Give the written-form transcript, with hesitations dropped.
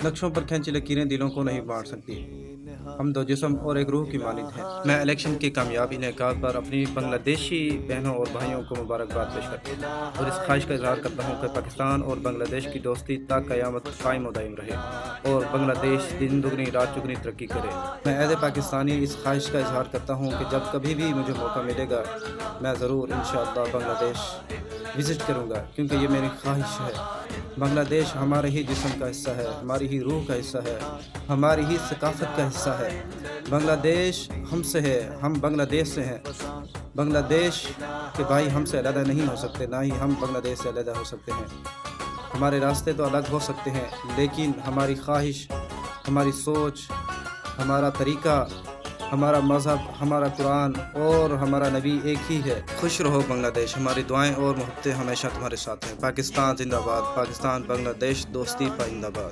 नक्शों पर खींची लकीरें दिलों को नहीं बांट सकती। हम दो जिस्म और एक रूह की मालिक हैं। मैं इलेक्शन की कामयाबी इनेकाद पर अपनी बांग्लादेशी बहनों और भाइयों को मुबारकबाद पेश करता हूँ और इस ख्वाहिश का इजहार करता हूँ कि पाकिस्तान और बांग्लादेश की दोस्ती ता क़यामत कायम व दायम रहे और बांग्लादेश दिन दुगनी रात चुगनी तरक्की करे। मैं एज़ ए पाकिस्तानी इस ख्वाहिश का इजहार करता हूँ कि जब कभी भी मुझे मौका मिलेगा मैं ज़रूर इंशाअल्लाह बांग्लादेश विज़िट करूँगा, क्योंकि ये मेरी ख्वाहिश है। बांग्लादेश हमारे ही जिस्म का हिस्सा है, हमारी ही रूह का हिस्सा है, हमारी ही सकाफ़त का हिस्सा है। बांग्लादेश हमसे है, हम बांग्लादेश से हैं। बांग्लादेश के भाई हमसे अलग नहीं हो सकते, ना ही हम बांग्लादेश से अलग हो सकते हैं। हमारे रास्ते तो अलग हो सकते हैं, लेकिन हमारी ख्वाहिश, हमारी सोच, हमारा तरीका, हमारा मज़हब, हमारा कुरान और हमारा नबी एक ही है। खुश रहो बांग्लादेश, हमारी दुआएं और मोहब्बतें हमेशा तुम्हारे साथ हैं। पाकिस्तान ज़िंदाबाद, पाकिस्तान बांग्लादेश दोस्ती पाइंदाबाद।